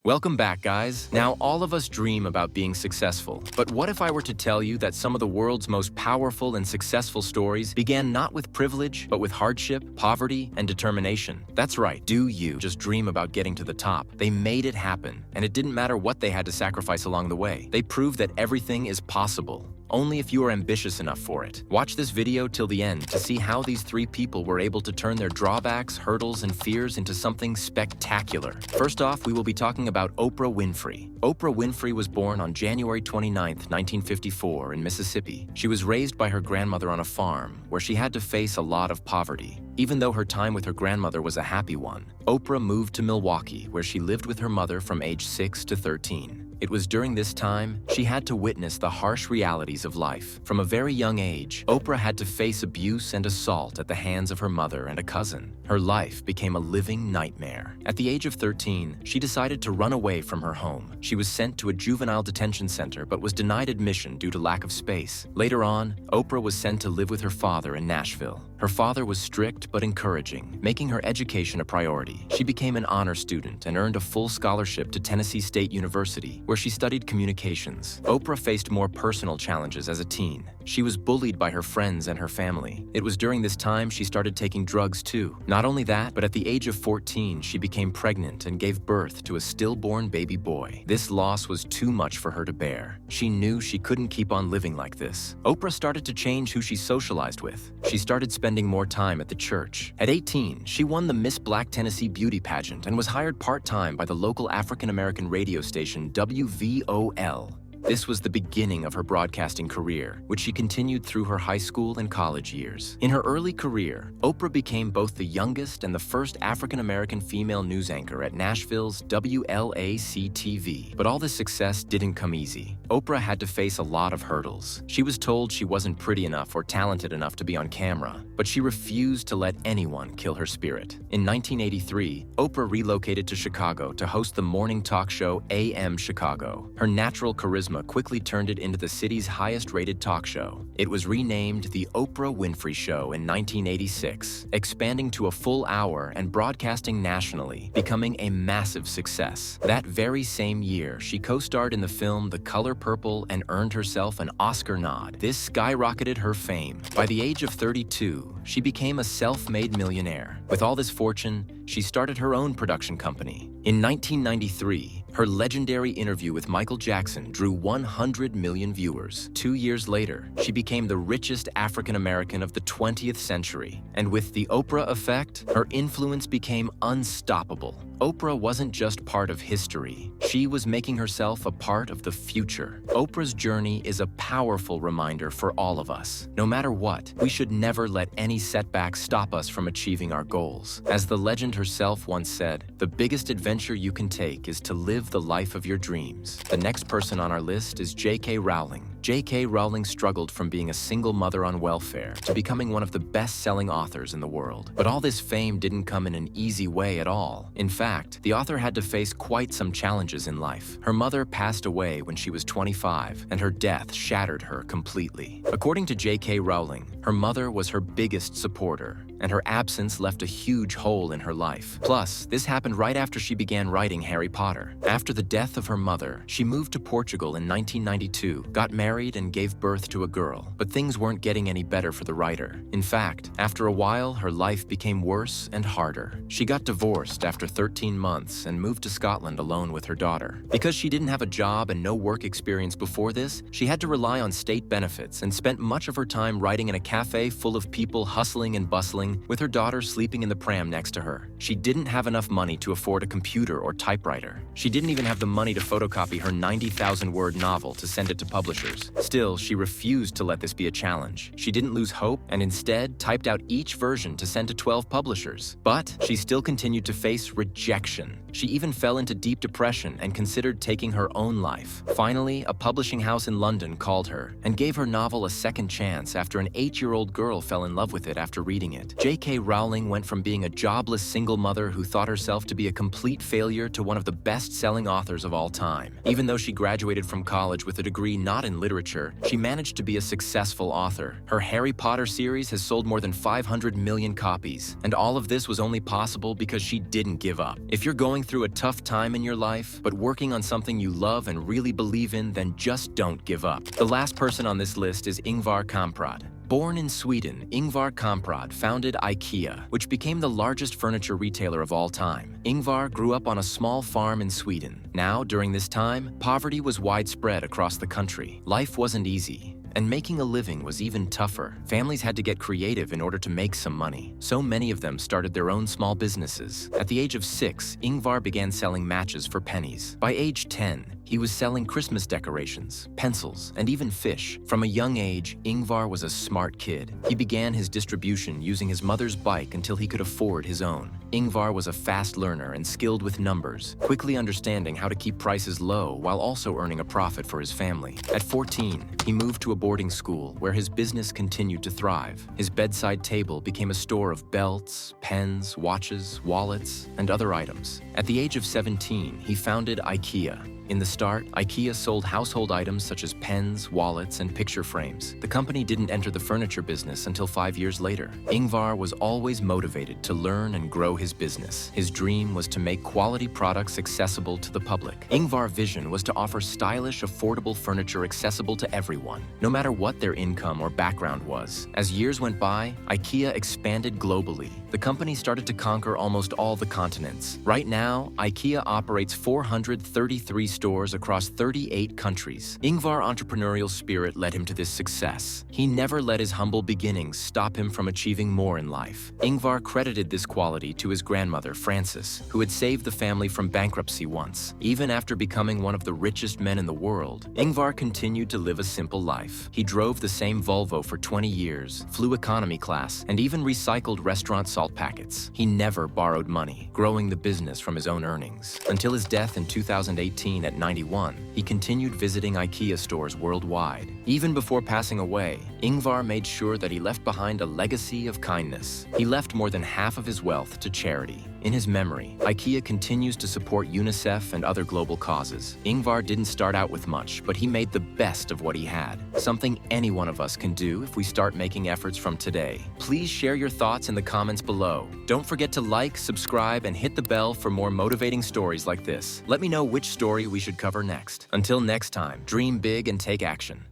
Welcome back, guys. Now, all of us dream about being successful. But what if I were to tell you that some of the world's most powerful and successful stories began not with privilege, but with hardship, poverty, and determination? That's right. Do you just dream about getting to the top? They made it happen, and it didn't matter what they had to sacrifice along the way. They proved that everything is possible, only if you are ambitious enough for it. Watch this video till the end to see how these three people were able to turn their drawbacks, hurdles, and fears into something spectacular. First off, we will be talking about Oprah Winfrey. Oprah Winfrey was born on January 29, 1954 in Mississippi. She was raised by her grandmother on a farm where she had to face a lot of poverty. Even though her time with her grandmother was a happy one, Oprah moved to Milwaukee where she lived with her mother from age 6 to 13. It was during this time she had to witness the harsh realities of life. From a very young age, Oprah had to face abuse and assault at the hands of her mother and a cousin. Her life became a living nightmare. At the age of 13, she decided to run away from her home. She was sent to a juvenile detention center but was denied admission due to lack of space. Later on, Oprah was sent to live with her father in Nashville. Her father was strict but encouraging, making her education a priority. She became an honor student and earned a full scholarship to Tennessee State University, where she studied communications. Oprah faced more personal challenges as a teen. She was bullied by her friends and her family. It was during this time she started taking drugs too. Not only that, but at the age of 14, she became pregnant and gave birth to a stillborn baby boy. This loss was too much for her to bear. She knew she couldn't keep on living like this. Oprah started to change who she socialized with. She started spending more time at the church. At 18, she won the Miss Black Tennessee beauty pageant and was hired part-time by the local African-American radio station WVOL. This was the beginning of her broadcasting career, which she continued through her high school and college years. In her early career, Oprah became both the youngest and the first African-American female news anchor at Nashville's WLAC-TV. But all this success didn't come easy. Oprah had to face a lot of hurdles. She was told she wasn't pretty enough or talented enough to be on camera, but she refused to let anyone kill her spirit. In 1983, Oprah relocated to Chicago to host the morning talk show AM Chicago. Her natural charisma quickly turned it into the city's highest-rated talk show. It was renamed The Oprah Winfrey Show in 1986, expanding to a full hour and broadcasting nationally, becoming a massive success. That very same year, she co-starred in the film The Color Purple and earned herself an Oscar nod. This skyrocketed her fame. By the age of 32, she became a self-made millionaire. With all this fortune, she started her own production company. In 1993, her legendary interview with Michael Jackson drew 100 million viewers. 2 years later, she became the richest African American of the 20th century. And with the Oprah effect, her influence became unstoppable. Oprah wasn't just part of history. She was making herself a part of the future. Oprah's journey is a powerful reminder for all of us. No matter what, we should never let any setbacks stop us from achieving our goals. As the legend herself once said, the biggest adventure you can take is to live the life of your dreams. The next person on our list is J.K. Rowling. J.K. Rowling struggled from being a single mother on welfare to becoming one of the best-selling authors in the world. But all this fame didn't come in an easy way at all. In fact, the author had to face quite some challenges in life. Her mother passed away when she was 25, and her death shattered her completely. According to J.K. Rowling, her mother was her biggest supporter, and her absence left a huge hole in her life. Plus, this happened right after she began writing Harry Potter. After the death of her mother, she moved to Portugal in 1992, got married, and gave birth to a girl. But things weren't getting any better for the writer. In fact, after a while, her life became worse and harder. She got divorced after 13 months and moved to Scotland alone with her daughter. Because she didn't have a job and no work experience before this, she had to rely on state benefits and spent much of her time writing in a cafe full of people hustling and bustling, with her daughter sleeping in the pram next to her. She didn't have enough money to afford a computer or typewriter. She didn't even have the money to photocopy her 90,000-word novel to send it to publishers. Still, she refused to let this be a challenge. She didn't lose hope and instead typed out each version to send to 12 publishers. But she still continued to face rejection. She even fell into deep depression and considered taking her own life. Finally, a publishing house in London called her and gave her novel a second chance after an 8-year-old girl fell in love with it after reading it. J.K. Rowling went from being a jobless single mother who thought herself to be a complete failure to one of the best-selling authors of all time. Even though she graduated from college with a degree not in literature, she managed to be a successful author. Her Harry Potter series has sold more than 500 million copies, and all of this was only possible because she didn't give up. If you're going going through a tough time in your life, but working on something you love and really believe in, then just don't give up. The last person on this list is Ingvar Kamprad. Born in Sweden, Ingvar Kamprad founded IKEA, which became the largest furniture retailer of all time. Ingvar grew up on a small farm in Sweden. Now, during this time, poverty was widespread across the country. Life wasn't easy, and making a living was even tougher. Families had to get creative in order to make some money. So many of them started their own small businesses. At the age of 6, Ingvar began selling matches for pennies. By age 10, he was selling Christmas decorations, pencils, and even fish. From a young age, Ingvar was a smart kid. He began his distribution using his mother's bike until he could afford his own. Ingvar was a fast learner and skilled with numbers, quickly understanding how to keep prices low while also earning a profit for his family. At 14, he moved to a boarding school where his business continued to thrive. His bedside table became a store of belts, pens, watches, wallets, and other items. At the age of 17, he founded IKEA. In the start, IKEA sold household items such as pens, wallets, and picture frames. The company didn't enter the furniture business until 5 years later. Ingvar was always motivated to learn and grow his business. His dream was to make quality products accessible to the public. Ingvar's vision was to offer stylish, affordable furniture accessible to everyone, no matter what their income or background was. As years went by, IKEA expanded globally. The company started to conquer almost all the continents. Right now, IKEA operates 433 stores across 38 countries. Ingvar's entrepreneurial spirit led him to this success. He never let his humble beginnings stop him from achieving more in life. Ingvar credited this quality to his grandmother, Frances, who had saved the family from bankruptcy once. Even after becoming one of the richest men in the world, Ingvar continued to live a simple life. He drove the same Volvo for 20 years, flew economy class, and even recycled restaurant salt packets. He never borrowed money, growing the business from his own earnings. Until his death in 2018 at 91, he continued visiting IKEA stores worldwide. Even before passing away, Ingvar made sure that he left behind a legacy of kindness. He left more than half of his wealth to charity. In his memory, IKEA continues to support UNICEF and other global causes. Ingvar didn't start out with much, but he made the best of what he had. Something any one of us can do if we start making efforts from today. Please share your thoughts in the comments below. Don't forget to like, subscribe, and hit the bell for more motivating stories like this. Let me know which story we should cover next. Until next time, dream big and take action.